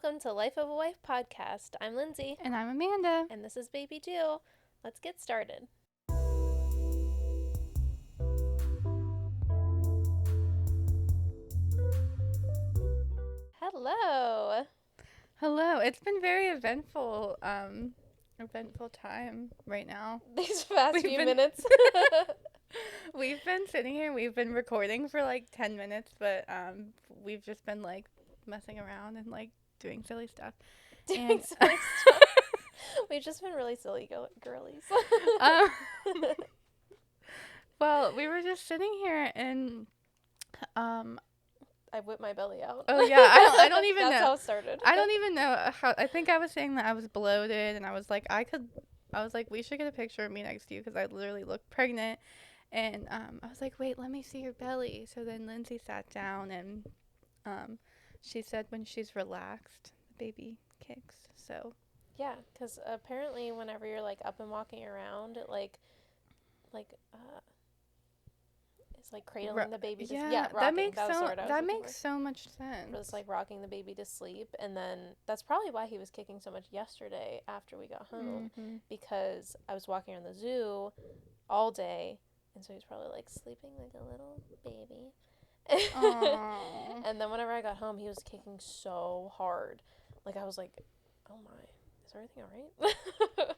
welcome to Life of a Wife podcast. I'm Lindsay. And I'm Amanda. And this is Baby Jill. Let's get started. Hello. Hello. It's been very eventful time right now. These past few minutes. We've been sitting here, we've been recording for like 10 minutes, but we've just been like messing around and like doing silly stuff. Doing silly stuff. We've just been really silly girlies. Well, we were just sitting here and I whipped my belly out. Oh yeah, I don't even know. That's how it started. I don't even know how. I think I was saying that I was bloated, and I was like, we should get a picture of me next to you because I literally looked pregnant, and I was like, wait, let me see your belly. So then Lindsay sat down, and she said when she's relaxed, the baby kicks. So yeah, because apparently whenever you're like up and walking around, it it's like cradling the baby to rocking, that makes so much sense. It was like rocking the baby to sleep, and then that's probably why he was kicking so much yesterday after we got home, because I was walking around the zoo all day, and so he was probably like sleeping like a little baby. And then whenever I got home, he was kicking so hard. Like I was like, oh my, is everything all right? But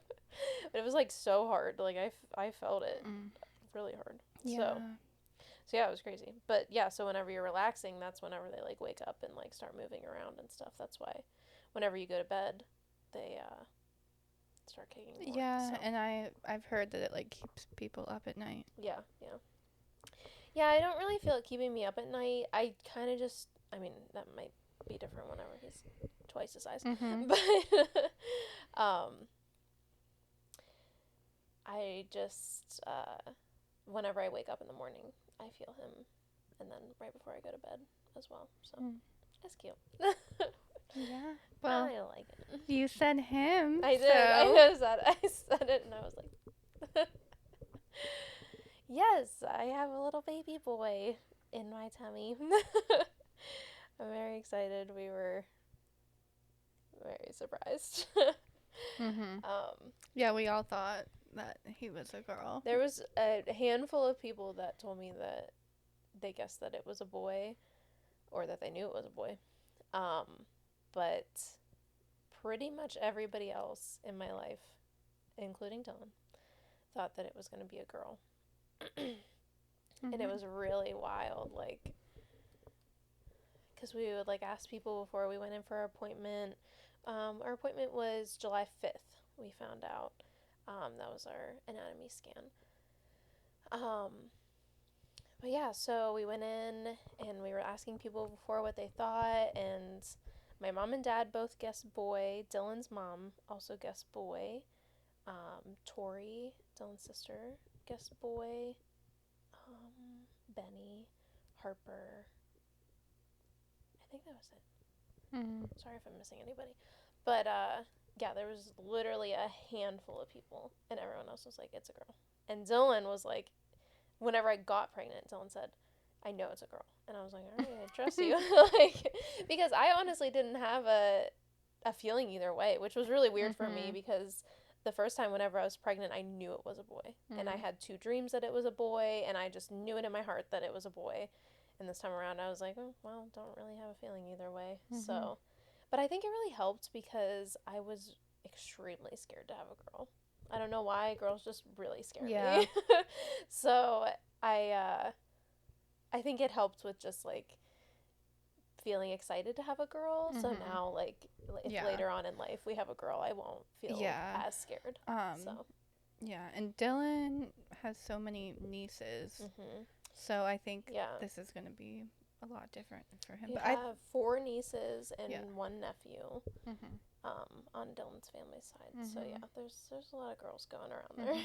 it was like so hard. Like I felt it really hard. Yeah. So yeah, it was crazy. But yeah, so whenever you're relaxing, that's whenever they like wake up and like start moving around and stuff. That's why whenever you go to bed, they start kicking more. Yeah, so. and I've heard that it like keeps people up at night. Yeah. Yeah, I don't really feel it keeping me up at night. I kind of just, I mean, that might be different whenever he's twice the size. But I just whenever I wake up in the morning, I feel him, and then right before I go to bed as well. So that's cute. Yeah. Well, I like it. You said him. I did. So. I noticed that. I said it, and I was like, yes, I have a little baby boy in my tummy. I'm very excited. We were very surprised. Yeah, we all thought that he was a girl. There was a handful of people that told me that they guessed that it was a boy, or that they knew it was a boy. But pretty much everybody else in my life, including Dylan, thought that it was going to be a girl. And it was really wild, like, because we would like ask people before we went in for our appointment. Our appointment was July 5th, we found out. That was our anatomy scan. But yeah, so we went in and we were asking people before what they thought, and my mom and dad both guessed boy. Dylan's mom also guessed boy. Tori, Dylan's sister, guessed boy. Benny, Harper. I think that was it. Sorry if I'm missing anybody. But yeah, there was literally a handful of people, and everyone else was like, it's a girl. And Dylan was like, whenever I got pregnant, Dylan said, I know it's a girl. And I was like, all right, I trust you. Like, because I honestly didn't have a feeling either way, which was really weird for me, because the first time whenever I was pregnant, I knew it was a boy. And I had 2 dreams that it was a boy, and I just knew it in my heart that it was a boy. And this time around, I was like, oh, well, don't really have a feeling either way. So, but I think it really helped because I was extremely scared to have a girl. I don't know why. Girls just really scare me. So I think it helped with just like feeling excited to have a girl. So now, like, if later on in life we have a girl, I won't feel as scared. Yeah, and Dylan has so many nieces. So I think this is going to be a lot different for him. But I have 4 nieces and 1 nephew. On Dylan's family side. So yeah, there's a lot of girls going around there.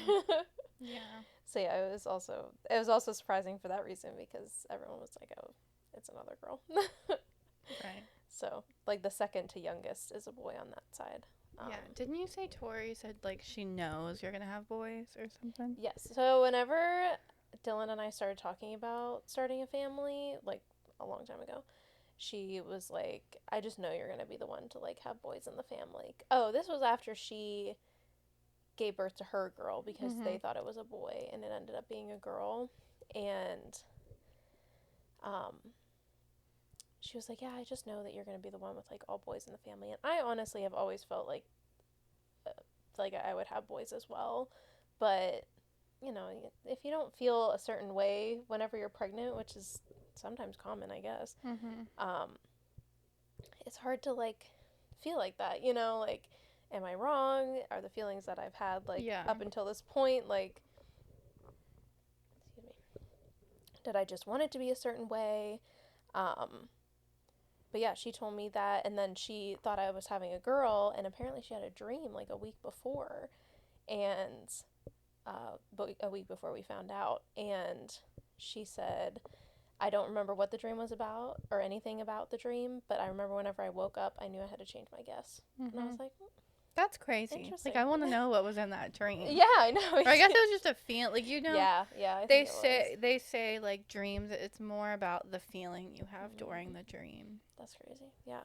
So yeah, it was also surprising for that reason, because everyone was like, oh, it's another girl. Right. So like the second to youngest is a boy on that side. Yeah. Didn't you say Tori said like she knows you're gonna have boys or something? Yes. So whenever Dylan and I started talking about starting a family, like a long time ago, she was like, I just know you're going to be the one to, like, have boys in the family. Oh, this was after she gave birth to her girl because they thought it was a boy and it ended up being a girl. And um, she was like, yeah, I just know that you're going to be the one with, like, all boys in the family. And I honestly have always felt like I would have boys as well. But, you know, if you don't feel a certain way whenever you're pregnant, which is sometimes common, I guess, it's hard to, like, feel like that, you know? Like, am I wrong? Are the feelings that I've had, like, up until this point, like, excuse me, did I just want it to be a certain way? But yeah, she told me that, and then she thought I was having a girl, and apparently she had a dream, like, a week before, and, but a week before we found out, and she said, I don't remember what the dream was about, or anything about the dream, but I remember whenever I woke up, I knew I had to change my guess, and I was like, that's crazy. Like, I want to know what was in that dream. Yeah, I know. Or I guess it was just a feeling. Like, you know. Yeah, I think they say like dreams. It's more about the feeling you have during the dream. That's crazy. Yeah.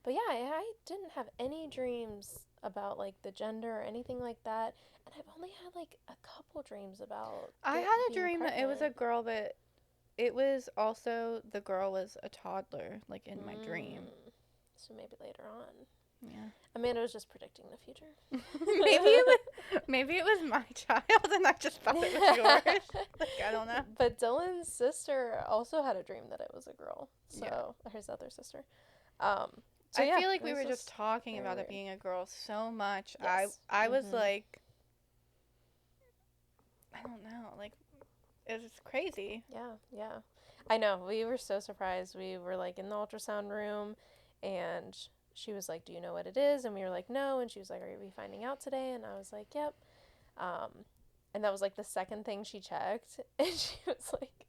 But yeah, I didn't have any dreams about, like, the gender or anything like that, and I've only had, like, a couple dreams about. I had a dream that it was a girl, but it was also the girl was a toddler, like in my dream. So maybe later on. Yeah. Amanda was just predicting the future. maybe it was my child and I just thought it was yours. Like, I don't know. But Dylan's sister also had a dream that it was a girl. So his other sister. So I feel like we were just talking about it being a girl so much. Yes. I was like, I don't know, like, it was crazy. Yeah. I know. We were so surprised. We were, like, in the ultrasound room, and she was like, do you know what it is? And we were like, no. And she was like, are we finding out today? And I was like, yep. And that was, like, the second thing she checked. And she was like,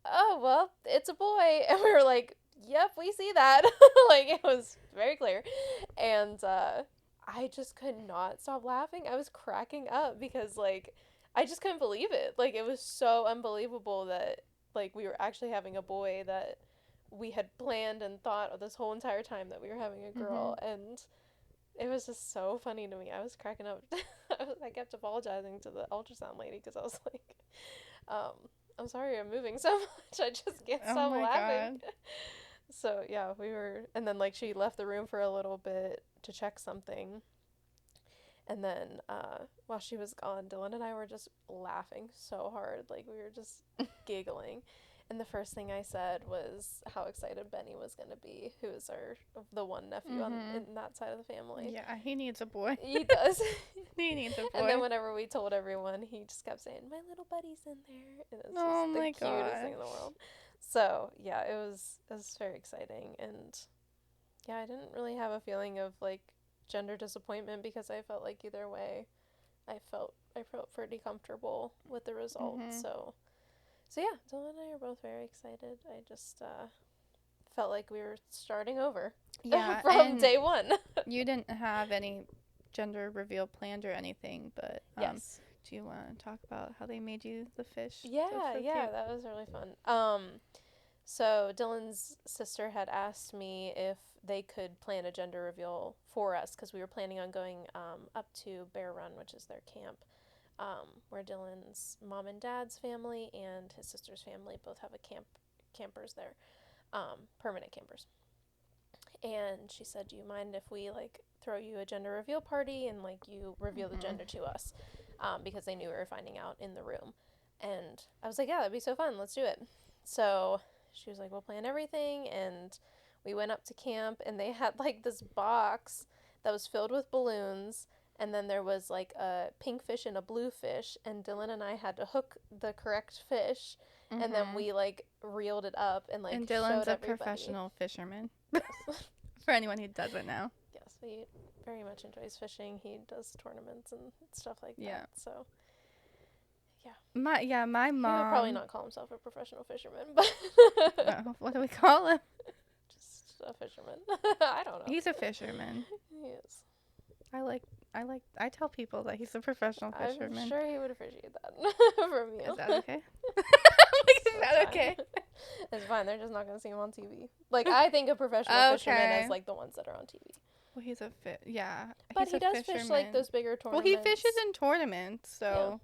oh, well, it's a boy. And we were like, yep, we see that. Like, it was very clear. And I just could not stop laughing. I was cracking up because, like, I just couldn't believe it. Like, it was so unbelievable that, like, we were actually having a boy that we had planned and thought this whole entire time that we were having a girl. And it was just so funny to me. I was cracking up. I kept apologizing to the ultrasound lady because I was like, I'm sorry I'm moving so much. I just can't stop laughing. God. So, yeah, we were, and then, like, she left the room for a little bit to check something. And then, while she was gone, Dylan and I were just laughing so hard. Like, we were just giggling. And the first thing I said was how excited Benny was going to be, who is the one nephew in that side of the family. Yeah, he needs a boy. He does. He needs a boy. And then whenever we told everyone, he just kept saying, my little buddy's in there. And it's just the cutest thing in the world. So, yeah, it was very exciting. And, yeah, I didn't really have a feeling of, like, gender disappointment because I felt like either way, I felt pretty comfortable with the result. So yeah, Dylan and I are both very excited. I just felt like we were starting over. Yeah, from day one. You didn't have any gender reveal planned or anything, but yes. Do you want to talk about how they made you the fish? Yeah, that was really fun. So Dylan's sister had asked me if they could plan a gender reveal for us because we were planning on going up to Bear Run, which is their camp, where Dylan's mom and dad's family and his sister's family both have campers there, permanent campers. And she said, do you mind if we, like, throw you a gender reveal party and, like, you reveal the gender to us? Because they knew we were finding out in the room. And I was like, yeah, that'd be so fun. Let's do it. So she was like, we'll plan everything. And we went up to camp, and they had, like, this box that was filled with balloons. And then there was, like, a pink fish and a blue fish. And Dylan and I had to hook the correct fish. And then we, like, reeled it up and, like, and Dylan's showed a everybody. Professional fisherman. For anyone who doesn't know. Yes, he very much enjoys fishing. He does tournaments and stuff like that. So, yeah. My mom. He would probably not call himself a professional fisherman, but. What do we call him? Just a fisherman. I don't know. He's a fisherman. He is. I tell people that he's a professional fisherman. I'm sure he would appreciate that from you. Is that okay? that okay? It's fine. They're just not gonna see him on TV. Like, I think of professional fishermen Okay. as like the ones that are on TV. Well, he's a yeah. But He's he a does fish like fisherman. those bigger Well, he tournaments. fishes in tournaments, Yeah. so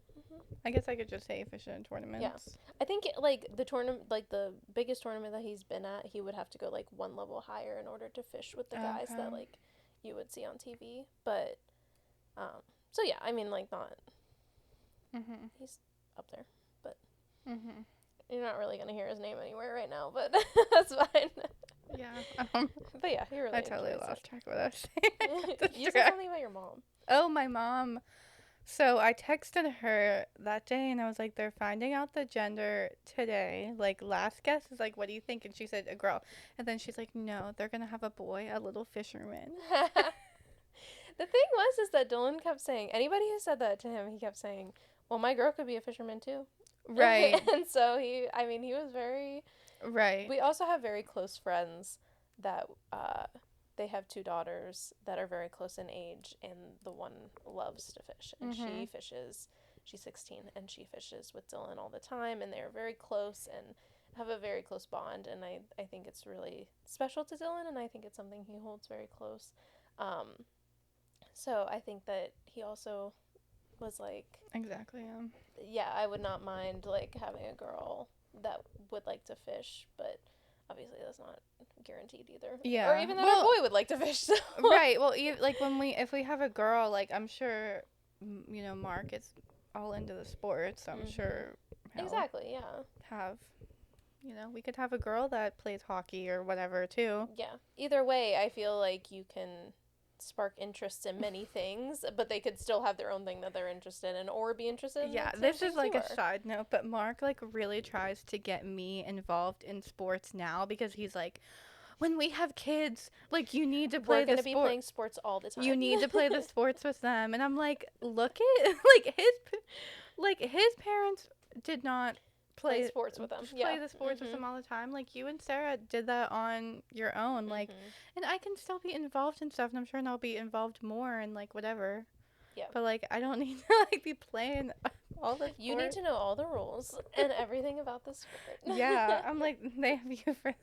I guess I could just say fishes in Yeah. tournaments. I think like the tournament, like the biggest tournament that he's been at, he would have to go like one level higher in order to fish with the guys Okay. that like you would see on TV. But so yeah, I mean like not he's up there, but you're not really gonna hear his name anywhere right now. But that's fine. Yeah. But yeah, he really. I totally enjoys lost it. track of what I was saying. You said something about your mom. Oh, my mom. So I texted her that day and I was like, they're finding out the gender today. Like, last guess is like, what do you think? And she said, a girl. And then she's like, no, they're going to have a boy, a little fisherman. The thing was, is that Dylan kept saying, anybody who said that to him, he kept saying, well, my girl could be a fisherman too. Right. And so he was very. Right. We also have very close friends that they have two daughters that are very close in age, and the one loves to fish, and she fishes. She's 16, and she fishes with Dylan all the time, and they're very close and have a very close bond, and I think it's really special to Dylan, and I think it's something he holds very close. So I think that he also was like, Exactly. yeah, I would not mind like having a girl that would like to fish, but obviously that's not guaranteed either. Yeah. Or even that our boy would like to fish. So. Right. Well, like if we have a girl, like I'm sure, Mark is all into the sports. So I'm sure. Exactly. Yeah. We could have a girl that plays hockey or whatever too. Yeah. Either way, I feel like you can spark interest in many things, but they could still have their own thing that they're interested in or be interested in. Yeah, this is like a side note, but Mark like really tries to get me involved in sports now because he's like, when we have kids, like you need to play. We're gonna be playing sports all the time. You need to play the sports with them, and I'm like, look at like his parents did not play sports with them. Play the sports with them all the time. Like you and Sarah did that on your own. Like, and I can still be involved in stuff, and I'm sure I'll be involved more and like whatever. Yeah. But like I don't need to like be playing all the. You need to know all the rules and everything about the sport. Yeah, I'm like they have you for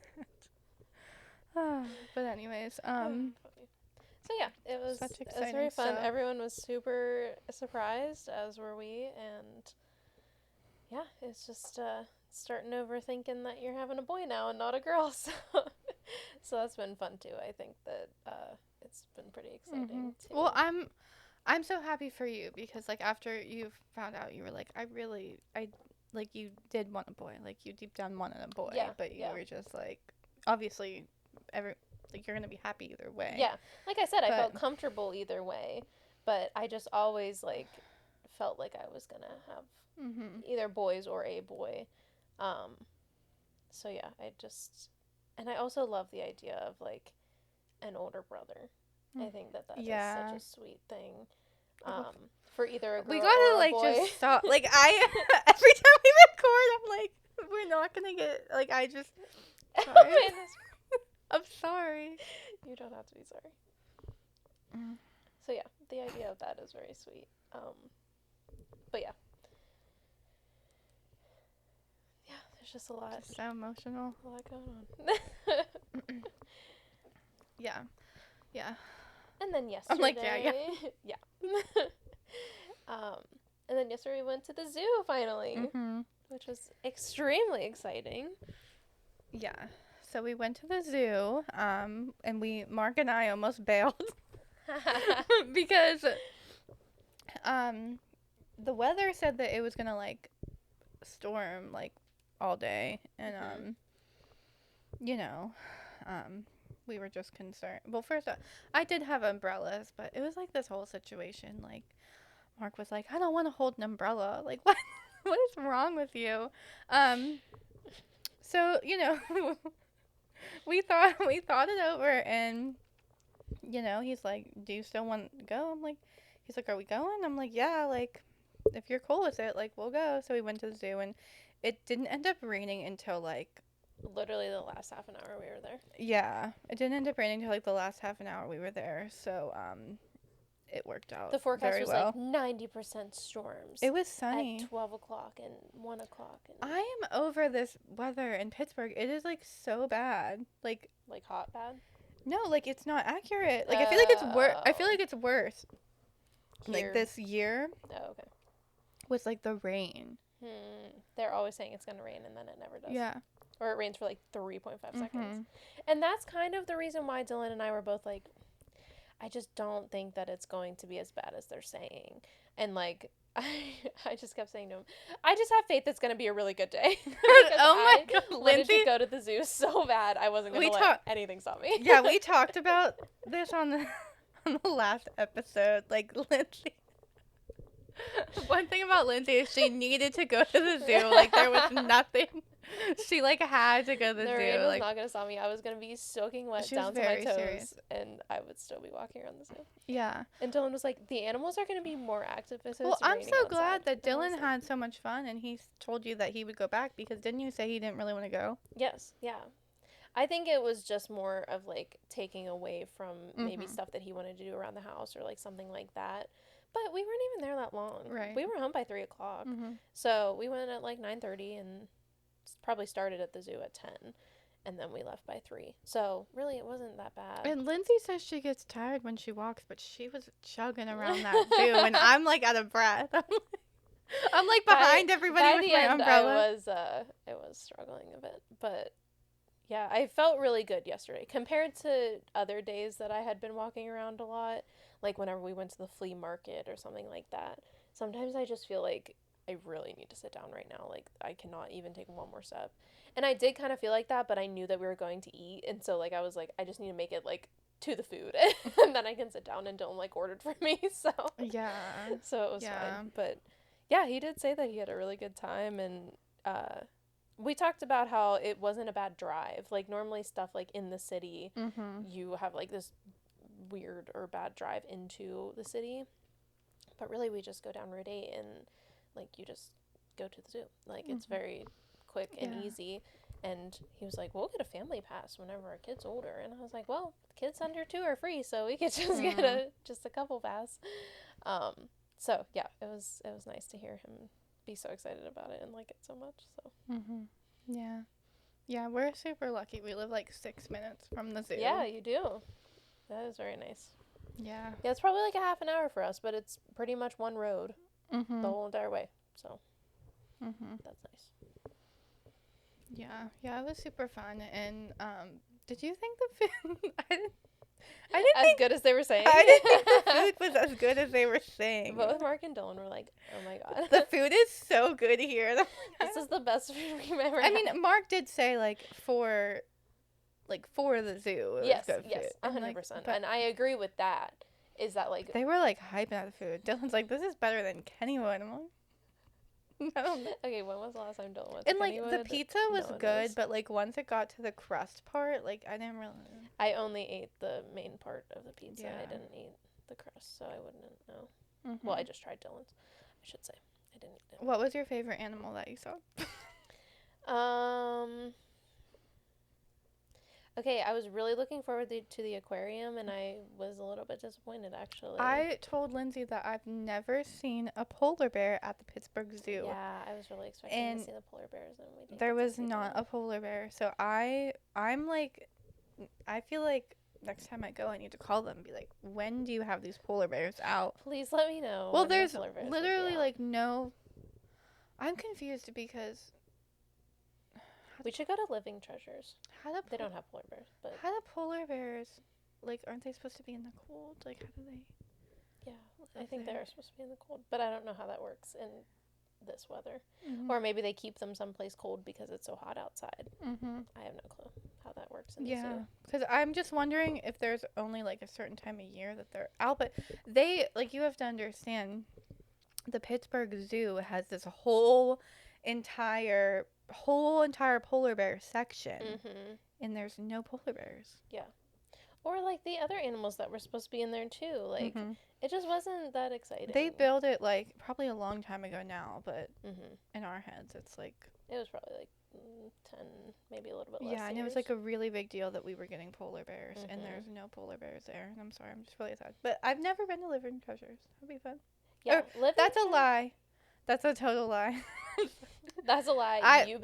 that. But anyways, So yeah, it was very fun. Stuff. Everyone was super surprised, as were we, and yeah, it's just starting overthinking that you're having a boy now and not a girl. So that's been fun too. I think that it's been pretty exciting too. Well, I'm so happy for you because like after you found out, you were like, I like you did want a boy, like you deep down wanted a boy, but you were just like, obviously, like you're gonna be happy either way. Yeah, like I said, I felt comfortable either way, but I just always like felt like I was gonna have either boys or a boy. So yeah, and I also love the idea of like an older brother. I think that is such a sweet thing. For either a girl we gotta or like a boy. just stop. Like I every time we record, I'm like, we're not gonna get like I just. Sorry. I'm sorry. You don't have to be sorry. So yeah, the idea of that is very sweet. But yeah. Yeah, there's just a lot. Just so emotional. A lot going on. Yeah. Yeah. And then yesterday. I'm like, yeah. Yeah. And then yesterday we went to the zoo finally, which was extremely exciting. Yeah. So we went to the zoo, and Mark and I almost bailed because the weather said that it was gonna like storm like all day, and we were just concerned. Well, first I did have umbrellas, but it was like this whole situation. Like Mark was like, I don't want to hold an umbrella. Like what? What is wrong with you? So we thought it over, and he's like, do you still want to go? I'm like, he's like, are we going? I'm like, yeah, like if you're cool with it, like we'll go. So we went to the zoo, and it didn't end up raining until like literally the last half an hour we were there. Yeah, it didn't end up raining until like the last half an hour we were there. So it worked out The forecast very was well. like 90% storms It was sunny. at 12 o'clock and 1 o'clock. And I am over this weather in Pittsburgh. It is like so bad. Like hot bad? no, like it's not accurate. Like I feel like it's worse. I feel Oh. like it's worse. Here. Like this year Oh, okay. with like the rain. They're always saying it's going to rain and then it never does. Yeah. Or it rains for like 3.5 seconds. And that's kind of the reason why Dylan and I were both like, I just don't think that it's going to be as bad as they're saying. And like, I just kept saying to him, I just have faith it's going to be a really good day. Oh my God, I wanted Lindsay. to go to the zoo so bad I wasn't going to let anything stop me. Yeah, we talked about this on the last episode. Like Lindsay. One thing about Lindsay is she needed to go to the zoo. Like there was nothing. She like had to go to the zoo. rain was like not going to stop me. I was going to be soaking wet she was down to my very toes, serious. and I would still be walking around the zoo. Yeah. And Dylan was like, the animals are going to be more active if it's Well, I'm raining so outside. glad that And I was Dylan like, had so much fun and he told you that he would go back because didn't you say he didn't really want to go? Yes, yeah. I think it was just more of like taking away from maybe stuff that he wanted to do around the house or like something like that. But we weren't even there that long. Right. We were home by 3 o'clock. So we went at like 9:30 and probably started at the zoo at 10. And then we left by 3. So really it wasn't that bad. And Lindsay says she gets tired when she walks, but she was chugging around that zoo and I'm like out of breath. I'm like behind everybody with my umbrella. It was struggling a bit, but yeah, I felt really good yesterday compared to other days that I had been walking around a lot, like whenever we went to the flea market or something like that. Sometimes I just feel like I really need to sit down right now. Like I cannot even take one more step. And I did kind of feel like that, but I knew that we were going to eat, and so like I was like I just need to make it like to the food and then I can sit down and Dylan like ordered for me. So yeah. So it was fine. But yeah, he did say that he had a really good time, and we talked about how it wasn't a bad drive. Like normally stuff like in the city, you have like this weird or bad drive into the city. But really we just go down Route 8 and like you just go to the zoo. Like it's very quick and easy. And he was like, we'll get a family pass whenever our kid's older. And I was like, well, kids under 2 are free, so we could just get a couple pass. So yeah, it was nice to hear him be so excited about it and like it so much. So yeah, we're super lucky. We live like 6 minutes from the zoo. Yeah, you do. That is very nice. Yeah, it's probably like a half an hour for us, but it's pretty much one road the whole entire way. So that's nice. Yeah, it was super fun. And did you think the food? I didn't as think good as they were saying. I didn't think the food was as good as they were saying. Both Mark and Dylan were like, "Oh my god, the food is so good here. This is the best food we've ever had." I mean, Mark did say for the zoo. Yes, good yes, food. 100%. And I agree with that. Is that like they were like hyping out the food? Dylan's like, "This is better than Kennywood." I'm like, I don't know. Okay, when was the last time Dylan went? And to like Kennywood? the pizza was good, but like once it got to the crust part, like I didn't really. I only ate the main part of the pizza. I didn't eat the crust, so I wouldn't know. Well, I just tried Dylan's, I should say. I didn't eat it. What was your favorite animal that you saw? Okay, I was really looking forward to the aquarium, and I was a little bit disappointed, actually. I told Lindsay that I've never seen a polar bear at the Pittsburgh Zoo. Yeah, I was really expecting to see the polar bears, and we didn't. There was not a polar bear, so I'm like, I feel like next time I go, I need to call them and be like, when do you have these polar bears out? Please let me know. Well, there's literally like no. I'm confused because. We should go to Living Treasures. They don't have polar bears, but how do polar bears, like, aren't they supposed to be in the cold? Like, how do they? Yeah, I think they're supposed to be in the cold, but I don't know how that works in this weather. Or maybe they keep them someplace cold because it's so hot outside. I have no clue how that works in the zoo. Yeah, because I'm just wondering if there's only like a certain time of year that they're out, but they, like, you have to understand, the Pittsburgh Zoo has this whole entire polar bear section, and there's no polar bears. Yeah. Or like the other animals that were supposed to be in there too. Like it just wasn't that exciting. They built it like probably a long time ago now, but in our heads it's like it was probably like 10, maybe a little bit less. Yeah, and it was years. like a really big deal that we were getting polar bears, and there's no polar bears there. And I'm sorry, I'm just really sad. But I've never been to Living Treasures. That'd be fun. Yeah, That's a lie. That's a total lie. That's a lie. I've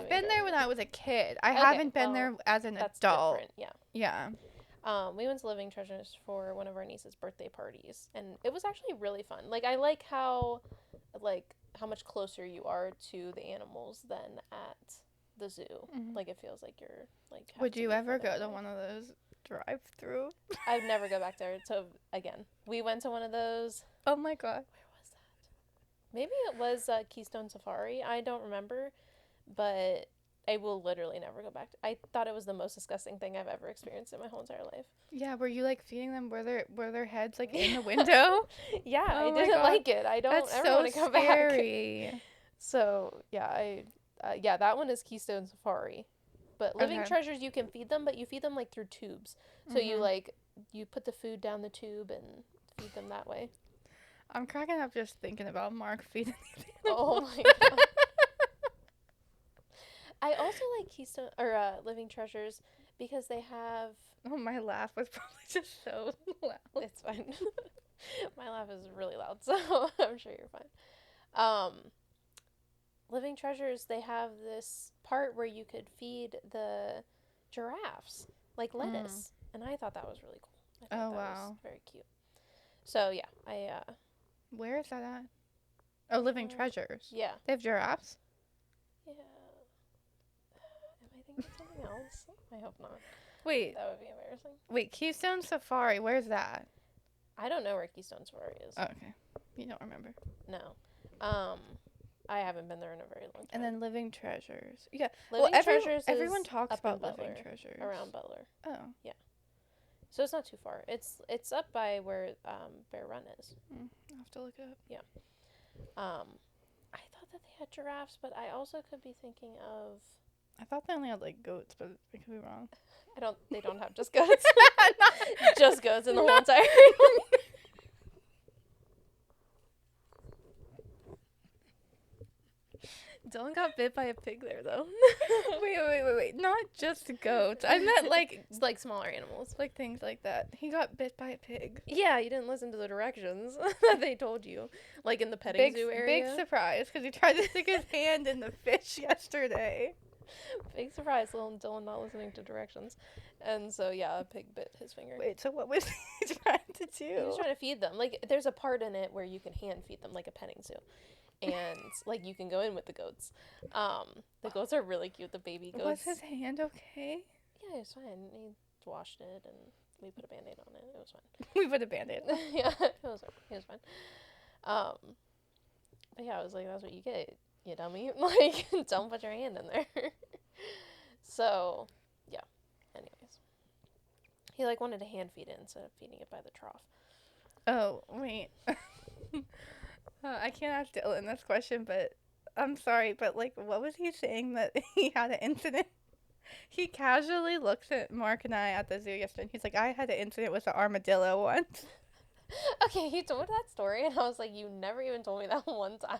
been there when I was a kid. I haven't been there as an that's adult. Different. Yeah. Yeah. We went to Living Treasures for one of our niece's birthday parties, and it was actually really fun. Like, I like how much closer you are to the animals than at the zoo. Mm-hmm. Like, it feels like you're like. Would you ever go to one of those drive-through? I'd never go back there. So again, we went to one of those. Oh my god. Where was that? Maybe it was Keystone Safari. I don't remember, but I will literally never go back. I thought it was the most disgusting thing I've ever experienced in my whole entire life. Yeah, were you like feeding them? Were their heads like in the window? Yeah, I didn't like it. I don't ever want to go scary. back. So yeah, that one is Keystone Safari. But Living Treasures, you can feed them, but you feed them like through tubes. So you put the food down the tube and feed them that way. I'm cracking up just thinking about Mark feeding these animals. Oh my god. I also like Keystone or Living Treasures because they have. Oh, my laugh was probably just so loud. It's fine. My laugh is really loud, so I'm sure you're fine. Living Treasures, they have this part where you could feed the giraffes like lettuce, and I thought that was really cool. I thought that was very cute. So yeah, Where is that at? Oh, Living Treasures. Yeah. They have giraffes? Yeah. Am I thinking something else? I hope not. Wait. That would be embarrassing. Wait, Keystone Safari, where's that? I don't know where Keystone Safari is. Oh, okay. You don't remember. No. I haven't been there in a very long time. And then Living Treasures. Yeah. Treasures everyone talks about Living Treasures. Around Butler. Oh. Yeah. So it's not too far. It's up by where Bear Run is. I'll have to look it up. Yeah. I thought that they had giraffes, but I also could be thinking of. I thought they only had like goats, but I could be wrong. They don't have just goats. Just goats in the whole entire. Dylan got bit by a pig there, though. Wait. Not just goats. I meant like it's like smaller animals. Like things like that. He got bit by a pig. Yeah, you didn't listen to the directions that they told you. Like in the petting zoo area. Big surprise, because he tried to stick his hand in the fish yesterday. Big surprise, little Dylan not listening to directions. And so, yeah, a pig bit his finger. Wait, so what was he trying to do? He was trying to feed them. Like, there's a part in it where you can hand feed them, like a petting zoo. And, like, you can go in with the goats. The goats are really cute, the baby goats. Was his hand okay? Yeah, it was fine. He washed it, and we put a Band-Aid on it. It was fine. We put a Band-Aid on it. Yeah, it was fine. But yeah, I was like, that's what you get, you dummy. Like, don't put your hand in there. So, yeah. Anyways. He, like, wanted to hand feed it instead of feeding it by the trough. Oh, wait. I can't ask Dylan this question, but I'm sorry, but, like, what was he saying that he had an incident? He casually looks at Mark and I at the zoo yesterday, and he's like, I had an incident with an armadillo once. Okay, he told that story, and I was like, you never even told me that one time.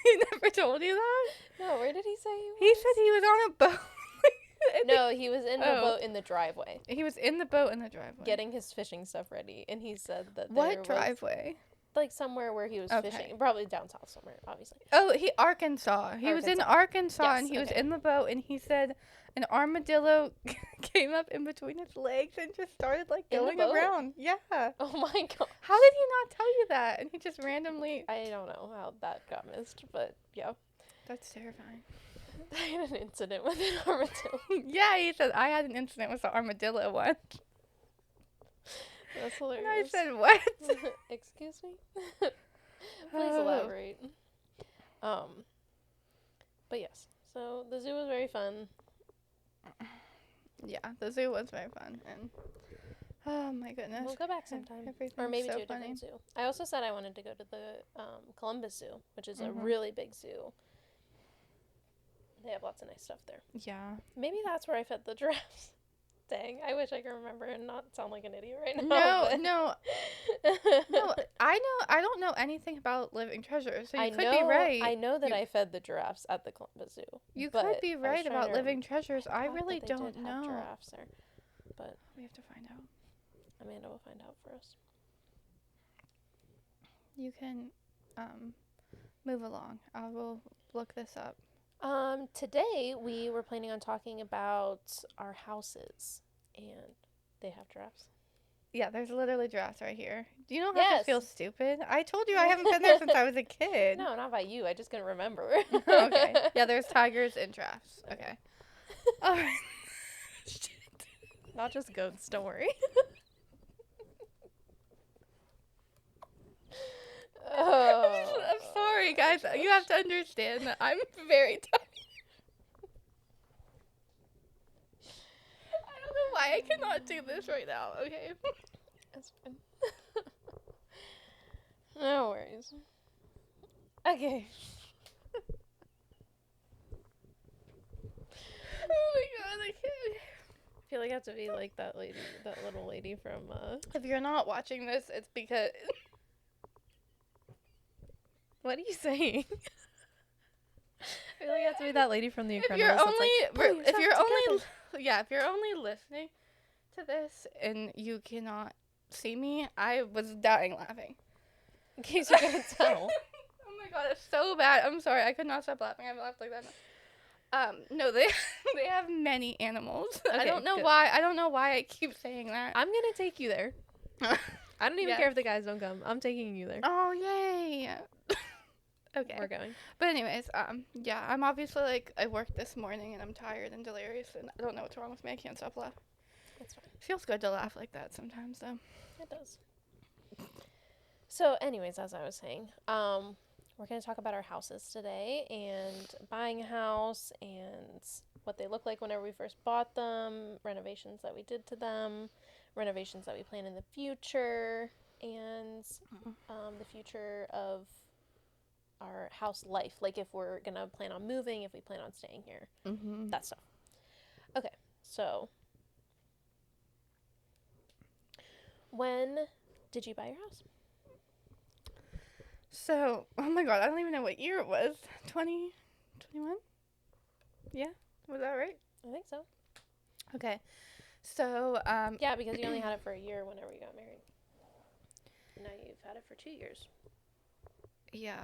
He never told you that? No, where did he say he was? He said he was on a boat. No, he was in the boat in the driveway. He was in the boat in the driveway. Getting his fishing stuff ready, and he said that What driveway? Like somewhere where he was fishing. Probably down south somewhere, obviously. Oh, Arkansas. He was in Arkansas, yes, and he was in the boat, and he said an armadillo came up in between his legs and just started, like, going around. Yeah. Oh, my God. How did he not tell you that? And he just randomly... I don't know how that got missed, but, yeah. That's terrifying. I had an incident with an armadillo. Yeah, he said, I had an incident with an armadillo once. That's hilarious. And I said, what? Excuse me? Please elaborate. But yes, so the zoo was very fun. Yeah, the zoo was very fun, and oh my goodness. We'll go back sometime. Or maybe to a different zoo. I also said I wanted to go to the Columbus Zoo, which is a really big zoo. They have lots of nice stuff there. Yeah. Maybe that's where I fed the giraffes. Dang, I wish I could remember and not sound like an idiot right now. No, But no, no. I don't know anything about living treasures, so you I could be know, right. I know that You I fed the giraffes at the Columbus Zoo, you could but be I was right trying about to. living treasures. I Thought really that they did don't have know. giraffes there, but We have to find out. Amanda will find out for us. You can move along. I will look this up. Today we were planning on talking about our houses, and they have giraffes. Yeah, there's literally giraffes right here. Do you know how to Yes. feel stupid? I told you I haven't been there since I was a kid. No, not by you. I just couldn't remember. Okay. Yeah, there's tigers and giraffes. Okay. All right. Not just goats. Don't worry. Oh. I'm sorry, guys. You have to understand that I'm very tired. I don't know why I cannot do this right now. Okay. That's fine. No worries. Okay. Oh my god, I can't. I feel like I have to be like that lady, that little lady from. If you're not watching this, it's because What are you saying? I feel like I have to be that lady from The if Incredibles. you're that's only like, "Pull if you're yourself only together." yeah, if you're only listening to this and you cannot see me, I was dying laughing. In case you can't tell. Oh my god, it's so bad. I'm sorry, I could not stop laughing. I haven't laughed like that. No, they they have many animals. I Okay, don't know good. why. I don't know why I keep saying that. I'm gonna take you there. I don't even Yeah. care if the guys don't come. I'm taking you there. Oh yay. Okay. We're going. But anyways, yeah, I'm obviously like I worked this morning and I'm tired and delirious and I don't know what's wrong with me. I can't stop laughing. That's fine. Feels good to laugh like that sometimes though. It does. So, anyways, as I was saying, we're going to talk about our houses today and buying a house and what they look like whenever we first bought them, renovations that we did to them, renovations that we plan in the future, and the future of our house life. Like if we're going to plan on moving, if we plan on staying here, that stuff. Okay, so when did you buy your house? So, oh my god, I don't even know what year it was. 2021? Yeah? Was that right? I think so. Okay. So, Yeah, because you only had it for a year whenever you got married. Now you've had it for 2 years. yeah.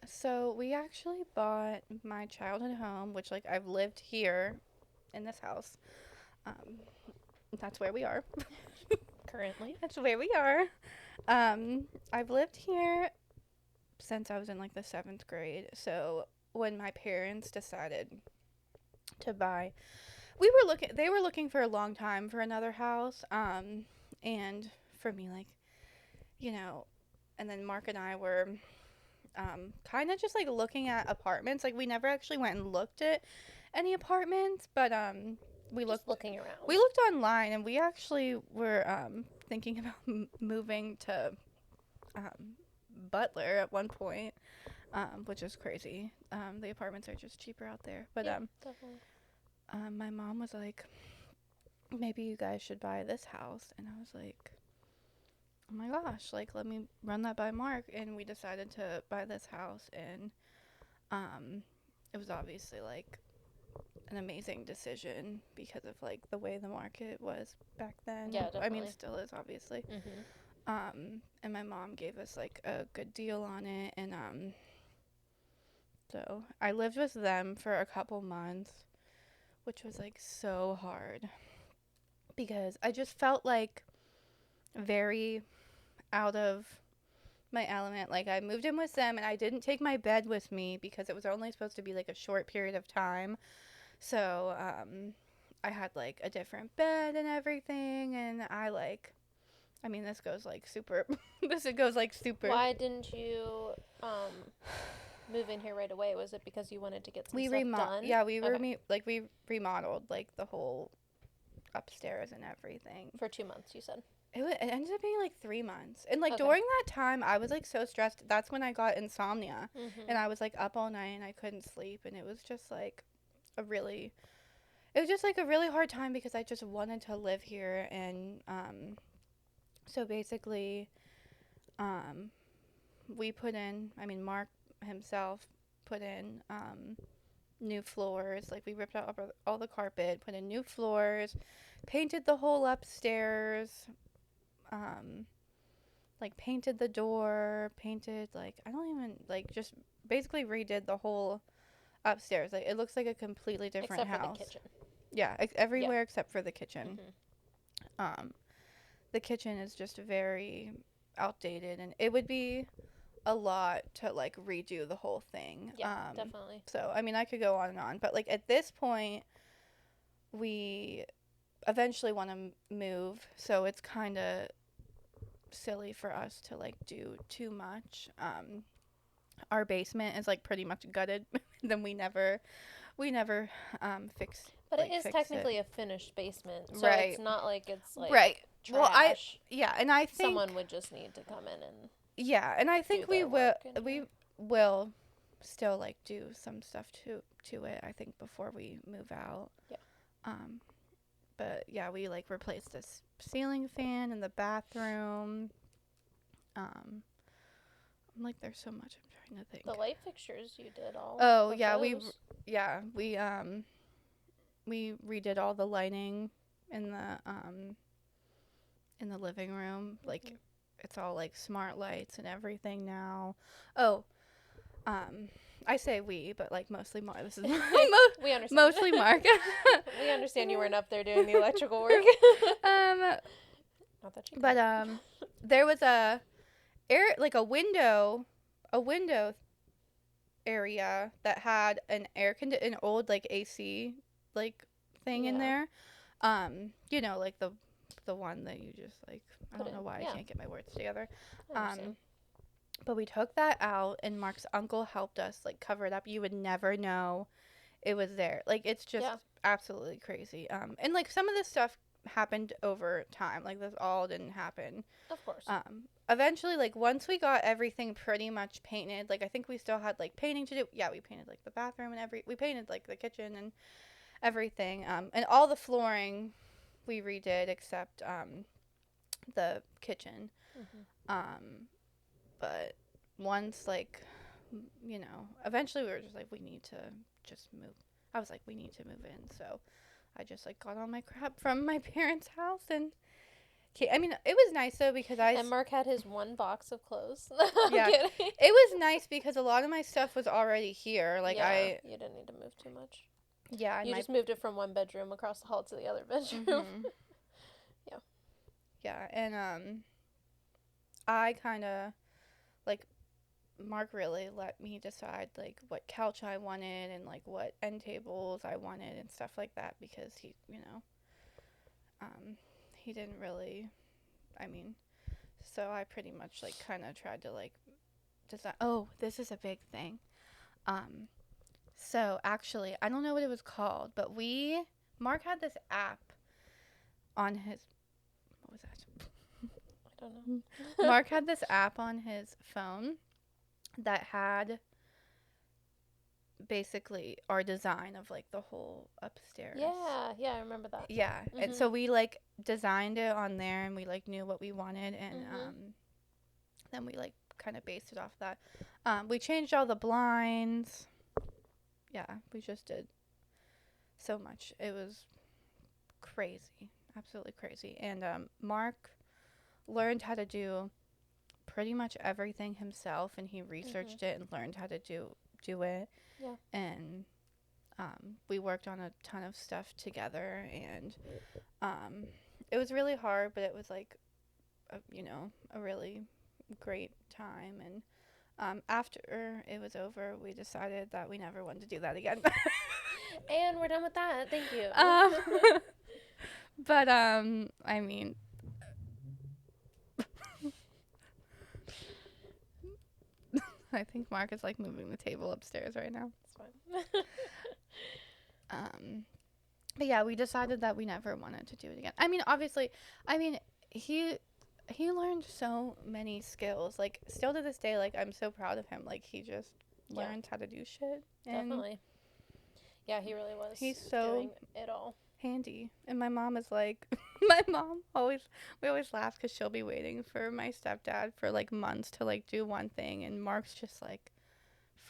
So we actually bought my childhood home, which like I've lived here in this house. That's where we are. Currently. That's where we are. I've lived here since I was in like the 7th grade. So when my parents decided to buy, they were looking for a long time for another house. And for me, like, you know, and then Mark and I were kind of just like looking at apartments. Like we never actually went and looked at any apartments, but we Just looking around. we looked online and we actually were thinking about moving to Butler at one point, which is crazy. The apartments are just cheaper out there. But Yeah, definitely. my mom was like, maybe you guys should buy this house. And I was like, oh my gosh, like let me run that by Mark. And we decided to buy this house. And it was obviously like an amazing decision because of like the way the market was back then. Yeah, I mean, definitely. still is obviously. Mm-hmm. And my mom gave us like a good deal on it, and so I lived with them for a couple months, which was like so hard because I just felt like very out of my element. Like I moved in with them and I didn't take my bed with me because it was only supposed to be like a short period of time. So I had like a different bed and everything, and I mean, this goes like super. Super. Why didn't you move in here right away? Was it because you wanted to get some stuff done? Yeah, we Okay. we remodeled like the whole upstairs and everything. For 2 months, you said. It ended up being like 3 months, and like Okay. during that time, I was like so stressed. That's when I got insomnia, Mm-hmm. and I was like up all night and I couldn't sleep, and it was just like a really. it was just like a really hard time because I just wanted to live here. And so basically, um, we put in, I mean, Mark himself put in new floors. Like, we ripped out all the carpet, put in new floors, painted the whole upstairs, um, like, painted the door, painted, like, I don't even, like, just basically redid the whole upstairs. Like, it looks like a completely different Except for the house. kitchen. Yeah, Yeah. everywhere except for the kitchen. Mhm. Um, the kitchen is just very outdated, and it would be a lot to like redo the whole thing. Yeah, definitely. So I mean, I could go on and on, but like at this point, we eventually want to move, so it's kind of silly for us to like do too much. Our basement is like pretty much gutted. Then we never fixed But it is fixed it. technically a finished basement, so Right. it's not like it's like Right. Well, trash. and I think Someone would just need to come in and and I do think their work. In we here. will still like do some stuff to it. I think before we move out. Yeah. Um, but yeah, we like replaced this ceiling fan in the bathroom. I'm like, there's so much. I'm trying to think. The light fixtures you did all. Oh of yeah, those. we redid all the lighting in the living room. Like, Mhm. it's all like smart lights and everything now. Oh, I say we, but like mostly Mark. This is We understand. mostly Mark. We understand you weren't up there doing the electrical work. um, Not that you. but there was a a window area that had an old like AC like thing in Yeah. there. You know, like the one that you just like, I Put don't know in, why yeah. I can't get my words together. I understand. But we took that out, and Mark's uncle helped us like cover it up. You would never know it was there. Like, it's just Yeah. absolutely crazy. And like some of this stuff happened over time. Like, this all didn't happen. Of course. Eventually, like once we got everything pretty much painted, like I think we still had like painting to do. Yeah, we painted like the bathroom and we painted like the kitchen and everything. And all the flooring we redid except the kitchen. Mhm. But once like eventually we were just like, we need to just move. I was like, we need to move in. So I just like got all my crap from my parents' house and I mean, it was nice though because And Mark had his one box of clothes. I'm yeah, kidding. it was nice because a lot of my stuff was already here. Like, yeah, you didn't need to move too much. yeah, and You just moved it from one bedroom across the hall to the other bedroom. Mhm. Yeah. Yeah, and I kind of like, Mark really let me decide like what couch I wanted and like what end tables I wanted and stuff like that because he didn't really, I mean, so I pretty much like kind of tried to like design. Oh, this is a big thing. So actually, I don't know what it was called, but Mark had this app on his, what was that? I don't know. Mark had this app on his phone that had basically our design of like the whole upstairs. Yeah, I remember that. Yeah, and Mhm. so we like designed it on there, and we like knew what we wanted, and then we like kind of based it off that. We changed all the blinds. Yeah, we just did so much. It was crazy, absolutely crazy. And Mark learned how to do pretty much everything himself, and he researched it and learned how to do it. Yeah. And we worked on a ton of stuff together, and it was really hard, but it was like a really great time. And after it was over, we decided that we never wanted to do that again. And we're done with that. Thank you. But I mean, I think Mark is like moving the table upstairs right now. It's fine. But yeah, we decided that we never wanted to do it again. I mean, obviously, he learned so many skills. Like, still to this day, like I'm so proud of him. Like, he just learned how to do shit. And Definitely. Yeah, he really was He's so doing it all. handy. And my mom is like, my mom always, we always laugh because she'll be waiting for my stepdad for like months to like do one thing, and Mark's just like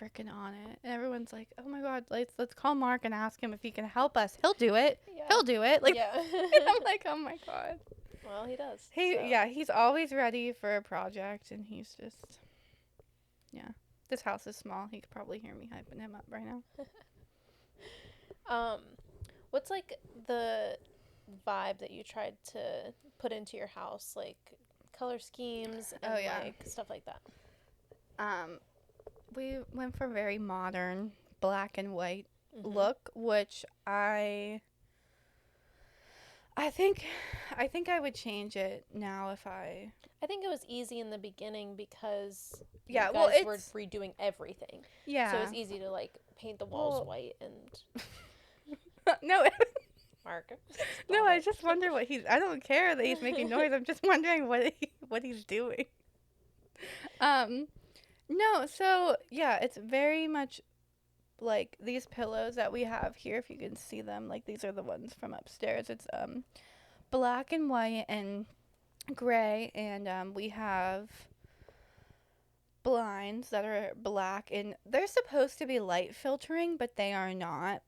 freaking on it. And everyone's like, oh my god, let's call Mark and ask him if he can help us. He'll do it. Yeah. He'll do it. Like, Yeah. I'm like, oh my god. Well, he does. He, So. yeah, he's always ready for a project, and he's just, yeah. This house is small. He could probably hear me hyping him up right now. Um, what's like the vibe that you tried to put into your house, like color schemes and like stuff like that? We went for very modern black and white Mm-hmm. look, which I think I would change it now if I. I think it was easy in the beginning because Yeah, you well, guys were it's redoing everything. yeah. So it was easy to like paint the walls Well, white and no, mark. no. I just wonder what he's. I don't care that he's making noise. I'm just wondering what he's doing. No. So yeah, it's very much like these pillows that we have here. If you can see them, like these are the ones from upstairs. It's black and white and gray, and we have blinds that are black, and they're supposed to be light filtering, but they are not.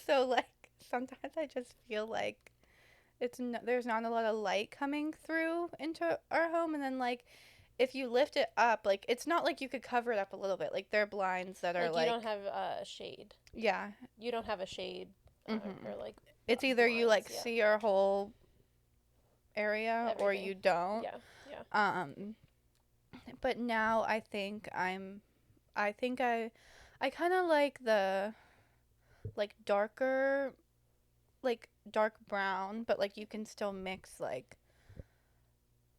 So like sometimes I just feel like there's not a lot of light coming through into our home, and then like if you lift it up, like it's not like you could cover it up a little bit. Like there are blinds that are Like you don't have shade. yeah. You don't have a shade or like It's either you blinds, like yeah. see our whole area or Everything. you don't. Yeah, yeah. But now I think I kind of like the like darker like dark brown, but like you can still mix like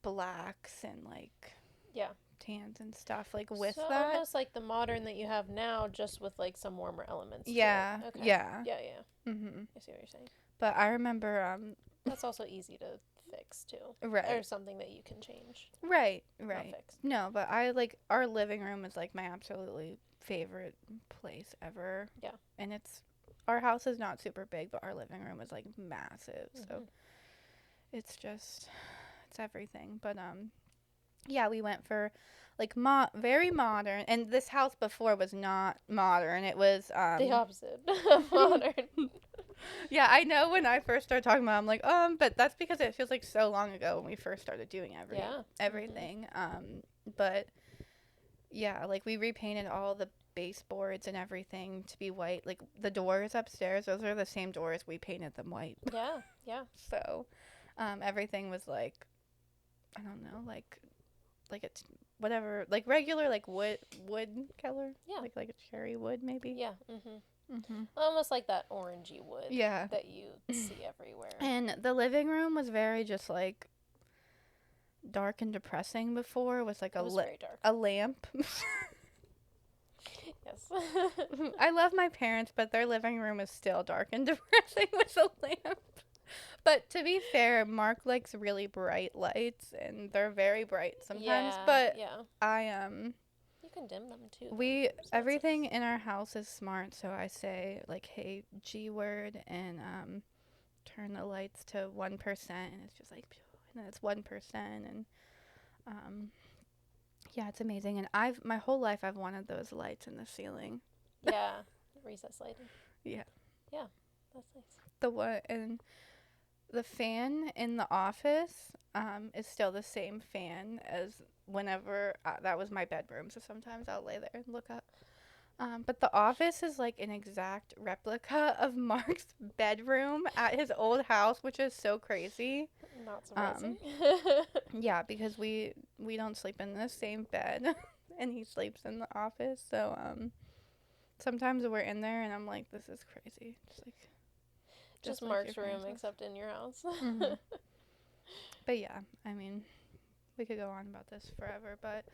blacks and like Yeah. tans and stuff like with So that. almost like the modern that you have now, just with like some warmer elements. Yeah. To it. Okay. Yeah. Yeah, yeah. Mhm. I see what you're saying. But I remember That's also easy to fix too. right. Or something that you can change. Right. Not fix. No, but I like our living room is like my absolutely favorite place ever. Yeah. And our house is not super big, but our living room is like massive. So Mm-hmm. it's everything. But yeah, we went for like very modern, and this house before was not modern. It was The opposite of modern. yeah, I know when I first started talking about it, I'm like, but that's because it feels like so long ago when we first started doing everything. But yeah, like we repainted all the baseboards and everything to be white. Like the doors upstairs, those are the same doors, we painted them white. Yeah, yeah. So, everything was like, I don't know, like it's whatever, like regular like wood color. Yeah. Like a cherry wood maybe. Yeah. Almost like that orangey wood. Yeah. That you see everywhere. And the living room was very just like dark and depressing before. It was like very dark. a lamp. Yes. I love my parents, but their living room is still dark and depressing with a lamp. But to be fair, Mark likes really bright lights, and they're very bright sometimes. Yeah, but yeah. You can dim them too. Everything in our house is smart, so I say like, hey, G word, and turn the lights to 1%, and it's just like, and then it's 1%, and yeah, it's amazing. And my whole life I've wanted those lights in the ceiling. Yeah, recess lighting. Yeah. Yeah, that's nice. The one and the fan in the office is still the same fan as whenever that was my bedroom. So sometimes I'll lay there and look up. But the office is like an exact replica of Mark's bedroom at his old house, which is so crazy. Not surprising. Yeah, because we don't sleep in the same bed, and he sleeps in the office. So sometimes we're in there, and I'm like, this is crazy. Just like Mark's your room, parents' house. except in your house. But yeah, I mean, we could go on about this forever, but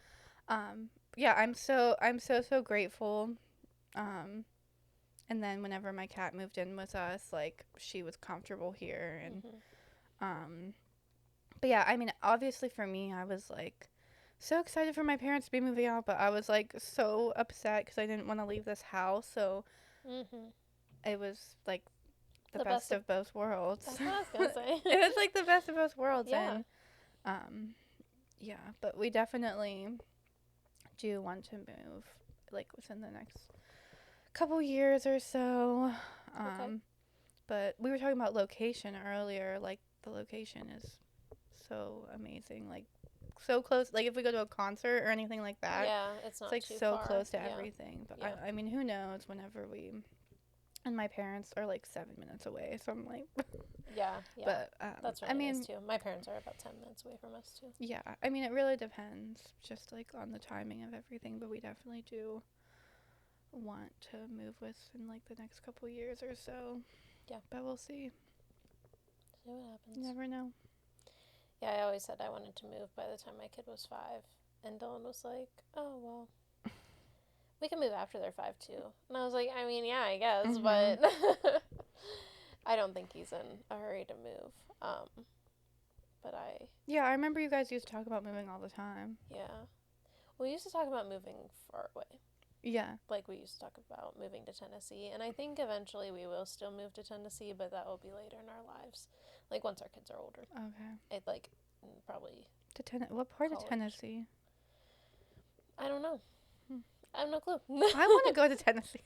yeah, I'm so grateful. And then whenever my cat moved in with us, like she was comfortable here, and but yeah, I mean, obviously for me, I was like so excited for my parents to be moving out, but I was like so upset because I didn't want to leave this house. So it was like the The best of both worlds. That's what I was gonna say. It was like the best of both worlds, Yeah. and yeah, but we definitely do want to move like within the next couple years or so. Okay. But we were talking about location earlier. Like the location is so amazing. Like so close. Like if we go to a concert or anything like that, Yeah, it's it's not like too so far. close to Yeah. everything. But Yeah. I mean, who knows? Whenever we and my parents are like 7 minutes away, so I'm like, Yeah. Yeah. but That's I really mean, nice too. My parents are about 10 minutes away from us too. yeah, I mean, it really depends, just like on the timing of everything. But we definitely do want to move within like the next couple years or so. Yeah. But we'll see. See what happens. You never know. Yeah, I always said I wanted to move by the time my kid was 5. And Dylan was like, oh, well, we can move after they're 5 too. And I was like, I mean, yeah, I guess, but I don't think he's in a hurry to move. But Yeah, I remember you guys used to talk about moving all the time. yeah. We used to talk about moving far away. Yeah. Like we used to talk about moving to Tennessee. And I think eventually we will still move to Tennessee, but that will be later in our lives. Like once our kids are older. Okay. It like probably What part college. of Tennessee? I don't know. Hmm. I have no clue. I want to go to Tennessee.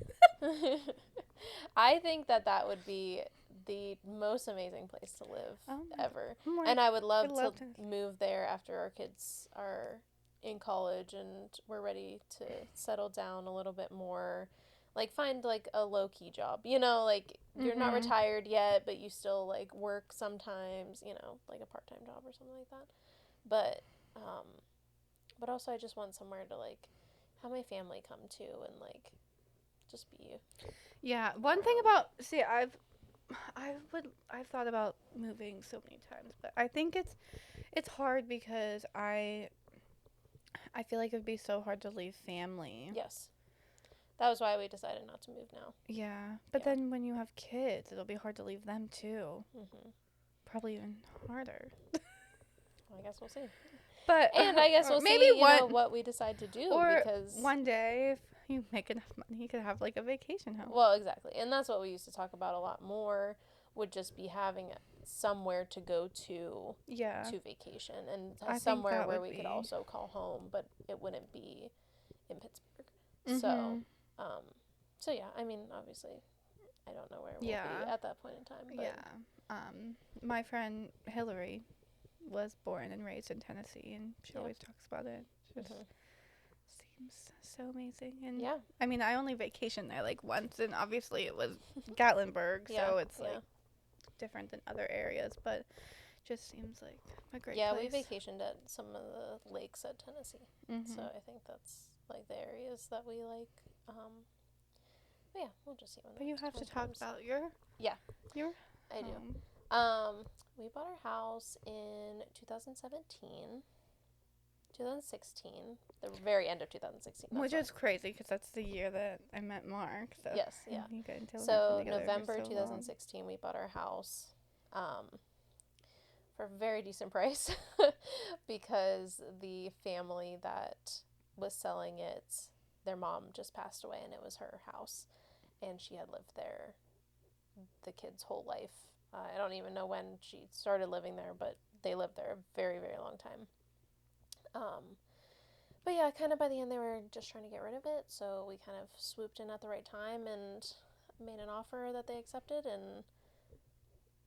I think that would be the most amazing place to live ever. And I would love to move there after our kids are in college and we're ready to settle down a little bit more. Like find like a low-key job. You know, like you're not retired yet, but you still like work sometimes, you know, like a part-time job or something like that. But also I just want somewhere to like have my family come to and like just be. Yeah, one thing about I've thought about moving so many times, but I think it's hard because I feel like it would be so hard to leave family. Yes. That was why we decided not to move now. Yeah, but then when you have kids, it'll be hard to leave them too. Probably even harder. Well, I guess we'll see. And I guess we'll maybe see, what we decide to do. Or because one day, if you make enough money, you could have like a vacation home. Well, exactly. And that's what we used to talk about a lot more, would just be having somewhere to go to vacation. And somewhere where we could also call home, but it wouldn't be in Pittsburgh. So yeah, I mean, obviously, I don't know where we'll be at that point in time. But my friend Hillary was born and raised in Tennessee, and she always talks about it. It just seems so amazing. And I mean, I only vacationed there like once, and obviously it was Gatlinburg, so it's like different than other areas, but just seems like a great place. Yeah, we vacationed at some of the lakes at Tennessee, so I think that's like the areas that we like. But yeah, we'll just see when. But you have to talk about your. I do. We bought our house in 2016, the very end of 2016. Which is crazy because that's the year that I met Mark. So yes, yeah. So November 2016, we bought our house for a very decent price because the family that was selling it, their mom just passed away and it was her house. And she had lived there the kids' whole life. I don't even know when she started living there, but they lived there a very, very long time. But yeah, kind of by the end they were just trying to get rid of it, so we kind of swooped in at the right time and made an offer that they accepted, and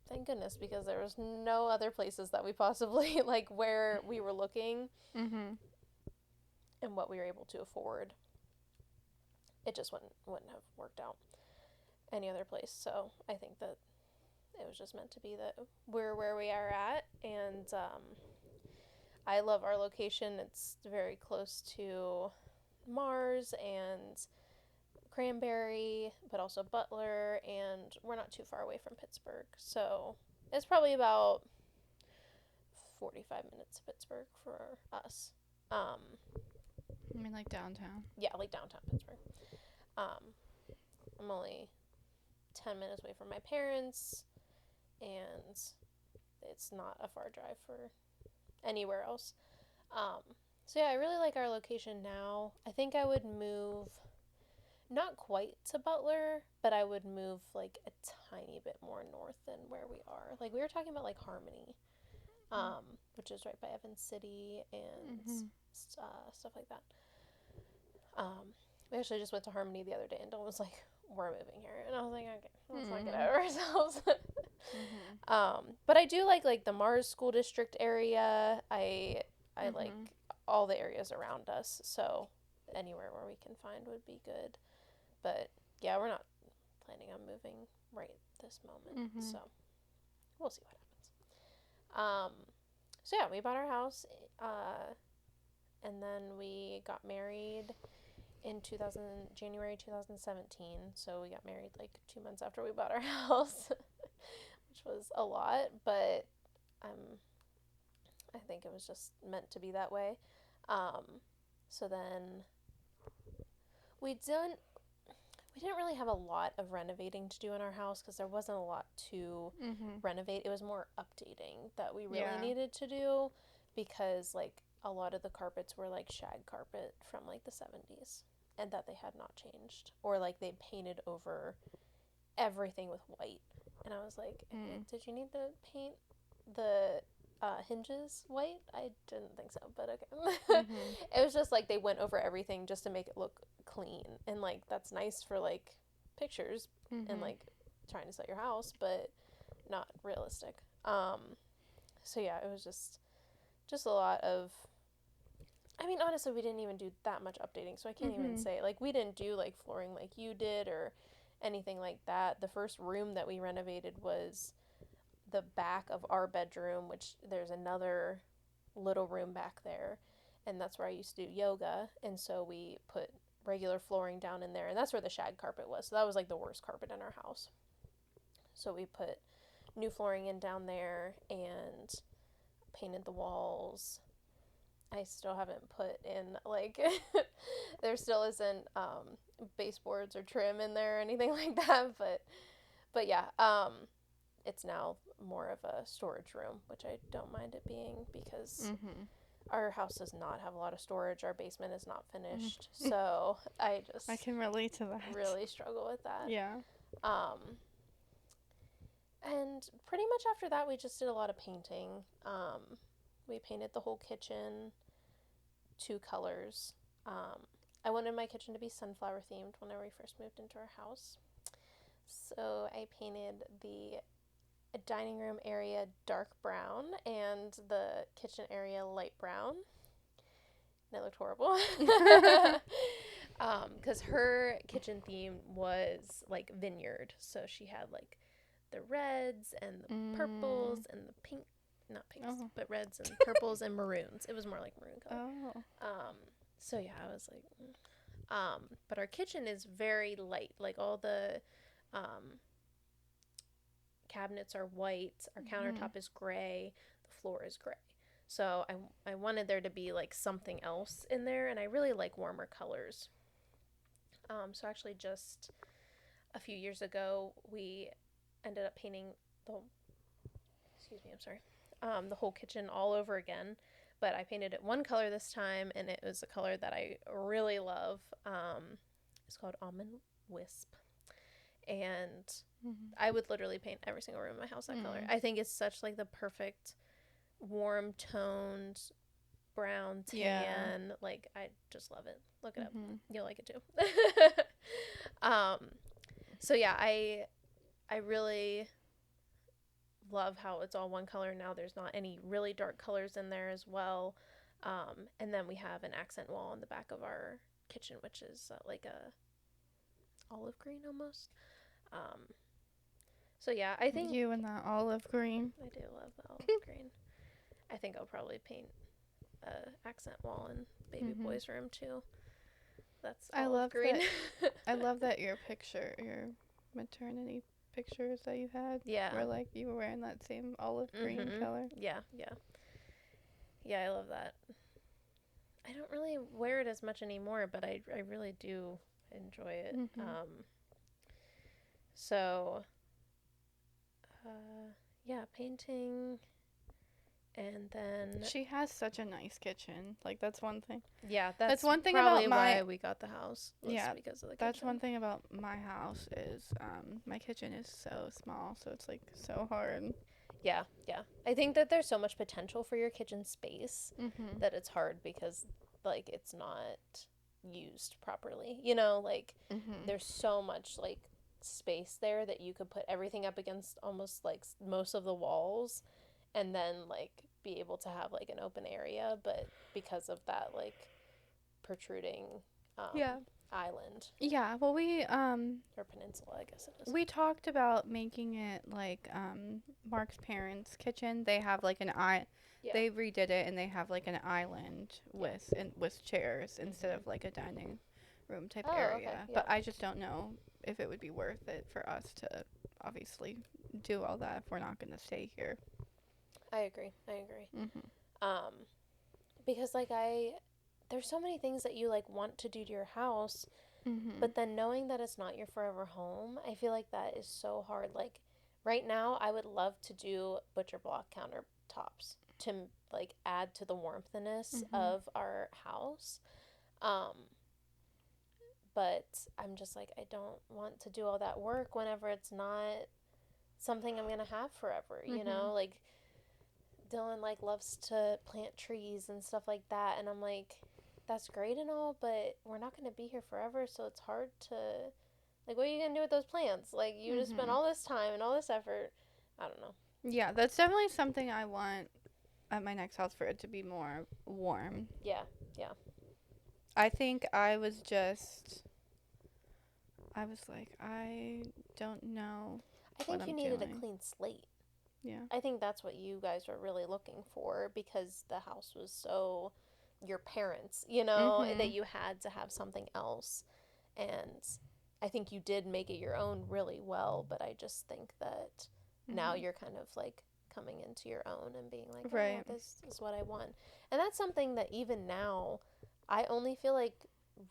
thank goodness, because there was no other places that we possibly, like where we were looking and what we were able to afford. It just wouldn't have worked out any other place, so I think that it was just meant to be that we're where we are at, and I love our location. It's very close to Mars and Cranberry, but also Butler, and we're not too far away from Pittsburgh, so it's probably about 45 minutes to Pittsburgh for us. I mean, like downtown? Yeah, like downtown Pittsburgh. I'm only 10 minutes away from my parents, and it's not a far drive for anywhere else. So yeah, I really like our location now. I think I would move not quite to Butler, but I would move like a tiny bit more north than where we are. Like we were talking about like Harmony, which is right by Evans City and Mhm. stuff like that. We actually just went to Harmony the other day, and Dawn was like, "We're moving here," and I was like, "Okay, let's not get Mhm. out of ourselves." Mhm. But I do like the Mars School District area. I like Mhm. all the areas around us, so anywhere where we can find would be good. But yeah, we're not planning on moving right this moment, Mhm. so we'll see what happens. So yeah, we bought our house, and then we got married in 2000 January 2017. So we got married like 2 months after we bought our house, which was a lot, but um, I think it was just meant to be that way. Um, so then we didn't we didn't really have a lot of renovating to do in our house because there wasn't a lot to Mhm. renovate. It was more updating that we really Yeah. needed to do because like a lot of the carpets were like shag carpet from like the 70s and that they had not changed or like they painted over everything with white. And I was like, Mm. did you need to paint the hinges white? I didn't think so, but okay. Mhm. It was just like they went over everything just to make it look clean. And like that's nice for like pictures and Mhm. like trying to sell your house, but not realistic. So yeah, it was just a lot of I mean, honestly, we didn't even do that much updating, so I can't even Mhm. say like we didn't do like flooring like you did or anything like that. The first room that we renovated was the back of our bedroom, which there's another little room back there, and that's where I used to do yoga, and so we put regular flooring down in there, and that's where the shag carpet was. So that was like the worst carpet in our house. So we put new flooring in down there and painted the walls. I still haven't put in like there still isn't baseboards or trim in there or anything like that, but yeah, it's now more of a storage room, which I don't mind it being because Mhm. our house does not have a lot of storage. Our basement is not Mhm. finished, so I I just can relate to that. really struggle with that. Yeah. Um, and pretty much after that, we just did a lot of painting. We painted the whole kitchen two colors. I wanted my kitchen to be sunflower themed whenever we first moved into our house. So I painted the dining room area dark brown and the kitchen area light brown. And it looked horrible. Because her kitchen theme was like vineyard. So she had like the reds and the purples Mm. and the pink, not pinks, Oh. but reds and purples and maroons. It was more like maroon color. Oh. Um, so yeah, I was like, but our kitchen is very light. Like all the um, cabinets are white, our Mhm. countertop is gray, the floor is gray. So I wanted there to be like something else in there, and I really like warmer colors. So actually, just a few years ago, we ended up painting the whole, excuse me, I'm sorry, the whole kitchen all over again. But I painted it one color this time, and it was a color that I really love. It's called Almond Wisp, and Mhm. I would literally paint every single room in my house that color. Mm. I think it's such like the perfect warm toned brown Yeah. tan. Like I just love it. Look it up. Mhm. You'll like it too. um so yeah, I really love how it's all one color now. There's not any really dark colors in there as well. And then we have an accent wall on the back of our kitchen, which is like a olive green almost. Um, so yeah, I think You and that olive green. I do love the olive green. I think I'll probably paint a accent wall in baby Mhm. boy's room too. That's I olive love green. that. I love that your maternity pictures that you had Yeah. were like you were wearing that same olive green Mhm. color. Yeah, yeah. Yeah, I love that. I don't really wear it as much anymore, but I really do enjoy it. Mhm. So, uh, yeah, painting And then, She has such a nice kitchen. Like, that's one thing. yeah, That's that's one thing probably about why my we got the house, was yeah. because of the That's kitchen. one thing about my house is my kitchen is so small, so it's like so hard. Yeah, yeah. I think that there's so much potential for your kitchen space Mhm. that it's hard because, like, it's not used properly. You know, like, Mhm. there's so much, like, space there that you could put everything up against almost, like, most of the walls and then, like, be able to have, like, an open area. But because of that, like, protruding Yeah. island Yeah. Well, or peninsula, I guess it is. we talked about making it like Mark's parents' kitchen. They have like Yeah. they redid it and they have like an island Yeah. with chairs instead Mhm. of like a dining room type Oh, okay. area. Yeah. But I just don't know if it would be worth it for us to obviously do all that if we're not going to stay here. I agree. I agree. Mhm. Um, because like there's so many things that you like want to do to your house, Mhm. but then knowing that it's not your forever home, I feel like that is so hard. Like right now, I would love to do butcher block countertops to like add to the warmthiness Mhm. of our house. Um, but I'm just like I don't want to do all that work whenever it's not something I'm gonna have forever. You Mhm. know, like Dylan like loves to plant trees and stuff like that, and I'm like, that's great and all, but we're not gonna be here forever, so it's hard to like, what are you gonna do with those plants? Like, you just spent Mhm. all this time and all this effort. I don't know. Yeah, that's definitely something I want at my next house for it to be more warm. Yeah, yeah. I think I was like, I don't know I what think you I'm needed a doing. clean slate. Yeah. I think that's what you guys were really looking for because the house was so your parents, you know, that Mhm. you had to have something else. And I think you did make it your own really well, but I just think that now Mhm. you're kind of like coming into your own and being like, oh, Right. this is what I want. And that's something that even now, I only feel like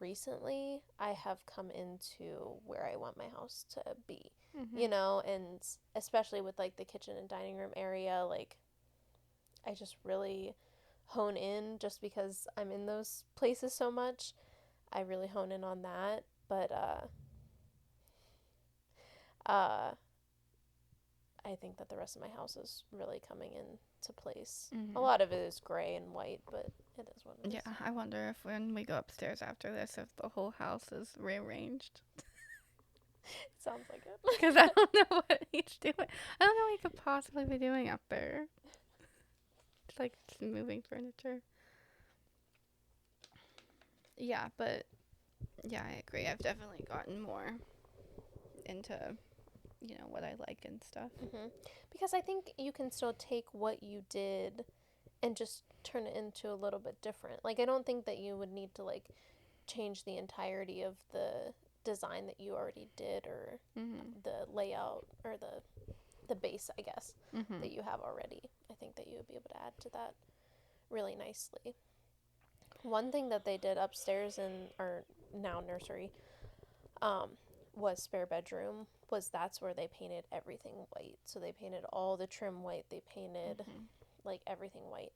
recently I have come into where I want my house to be, you Mhm. know, and especially with like the kitchen and dining room area, like I just really hone in just because I'm in those places so much. I really hone in on that, but uh I think that the rest of my house is really coming into place. A Mhm. lot of it is gray and white, but it is what it Yeah, is. I wonder if when we go upstairs after this, if the whole house is rearranged. Sounds like Because I it. don't know what he's doing. I don't know what he could possibly be doing up there. It's like just moving furniture. Yeah, but yeah, I agree. I've definitely gotten more into, what I like and stuff. hmm Because I think you can still take what you did and just turn it into a little bit different. Like I don't think that you would need to like change the entirety of the design that you already did or Mhm. the layout or the base, I guess, Mhm. that you have already. I think that you would be able to add to that really nicely. One thing that they did upstairs in our now nursery um, was spare bedroom was that's where they painted everything white. So they painted all the trim white. They painted Mhm. like everything white.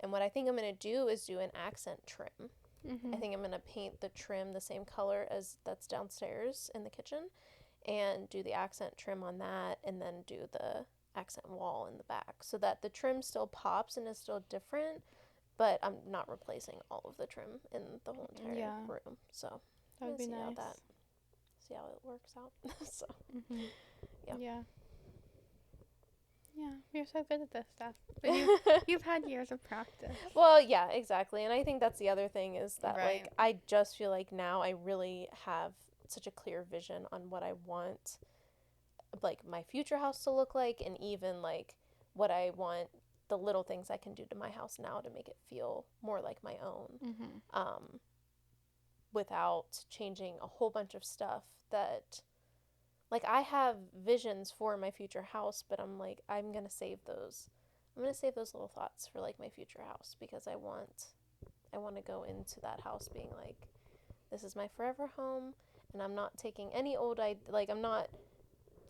And what I think I'm gonna do is do an accent trim. I Mhm. think I'm gonna paint the trim the same color as that's downstairs in the kitchen, and do the accent trim on that, and then do the accent wall in the back, so that the trim still pops and is still different, but I'm not replacing all of the trim in the whole entire Yeah, room. So that I'm would gonna be see nice. how it works out. So Mhm. yeah. Yeah. Yeah, you're so good at this stuff. But you've had years of practice. Well, yeah, exactly. And I think that's the other thing is that Right. like I just feel like now I really have such a clear vision on what I want like my future house to look like, and even like what I want the little things I can do to my house now to make it feel more like my own, Mhm. um, without changing a whole bunch of stuff that like I have visions for my future house, but I'm like I'm gonna save those. I'm gonna save those little thoughts for like my future house because I want to go into that house being like, this is my forever home, and I'm not taking any like I'm not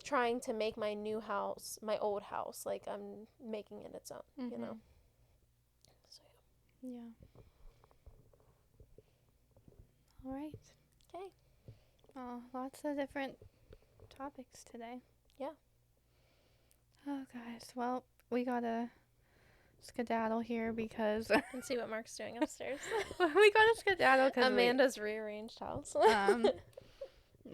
trying to make my new house my old house. Like I'm making it its own, you know. Mhm. Yeah. All right. Okay. Lots of different topics today. Yeah. Oh, guys. Well, we gotta skedaddle here because And see what Mark's doing upstairs. we gotta skedaddle because Amanda's rearranged house.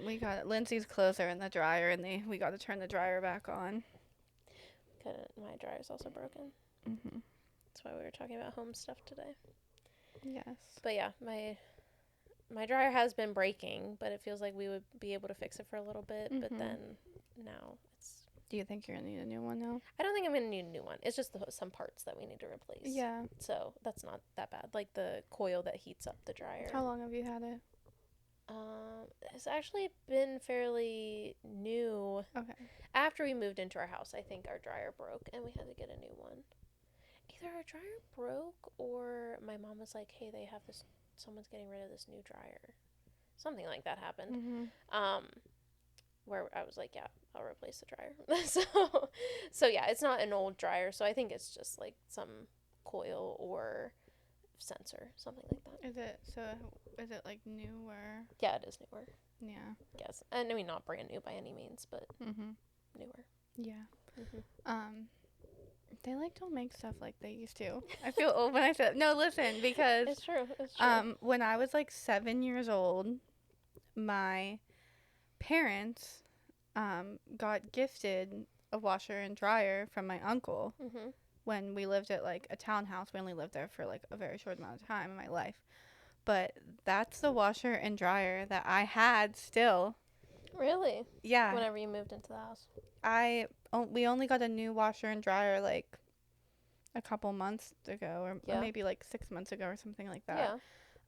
we got Lindsay's clothes are in the dryer and we got to turn the dryer back on. My dryer's also broken. Mhm. That's why we were talking about home stuff today. Yes. But yeah, my dryer has been breaking, but it feels like we would be able to fix it for a little bit. But then now it's. Do you think you're gonna need a new one now? I don't think I'm gonna need a new one. It's just some parts that we need to replace. Yeah. So that's not that bad. Like the coil that heats up the dryer. How long have you had it? It's actually been fairly new. Okay. After we moved into our house, I think our dryer broke and we had to get a new one. Either our dryer broke or my mom was like, "Hey, they have this. Someone's getting rid of this new dryer." Something like that happened. Where I was like, "Yeah, I'll replace the dryer." so yeah, it's not an old dryer. So I think it's just like some coil or sensor, something like that. Is it like newer? Yeah, it is newer. Yeah. Yes, and I mean not brand new by any means, but newer. Yeah. Mm-hmm. They don't make stuff like they used to. I feel old when I said no. Listen, because It's true. It's true. when I was like 7 years old, my parents got gifted a washer and dryer from my uncle when we lived at like a townhouse. We only lived there for like a very short amount of time in my life, but that's the washer and dryer that I had still. Really? Yeah. Whenever you moved into the house. We only got a new washer and dryer like a couple months ago or maybe like 6 months ago or something like that.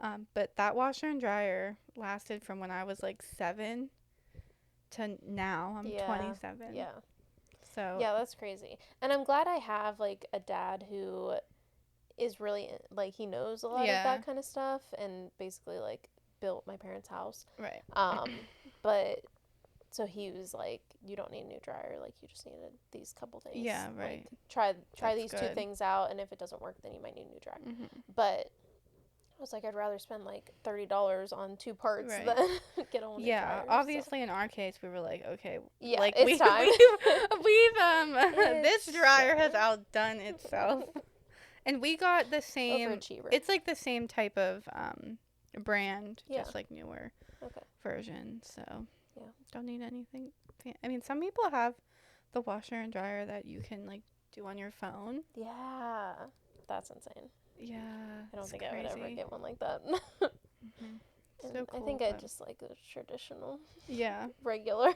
Yeah. But that washer and dryer lasted from when I was like 7 to now. I'm 27. Yeah. So yeah, that's crazy. And I'm glad I have like a dad who is really like he knows a lot of that kind of stuff and basically like built my parents' house. Right. But so he was like, you don't need a new dryer, like you just needed these couple things. Yeah, right. Like, try these two things out, and if it doesn't work, then you might need a new dryer. But I was like, I'd rather spend like $30 on two parts than get a whole new dryer. Yeah, obviously in our case we were like, okay, yeah, like it's time. we've this dryer has outdone itself. And we got the same it's like the same type of brand, just like newer version. So yeah, don't need anything. I mean, some people have the washer and dryer that you can like do on your phone. Yeah, that's insane. Yeah, I don't think I would ever get one like that. So cool, I think I just like the traditional. Yeah. Regular.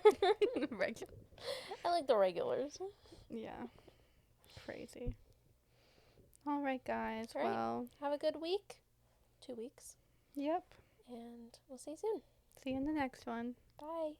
Regular. I like the regulars. Yeah. Crazy. All right, guys. All right. Well, have a good week. 2 weeks. Yep. And we'll see you soon. See you in the next one. Bye.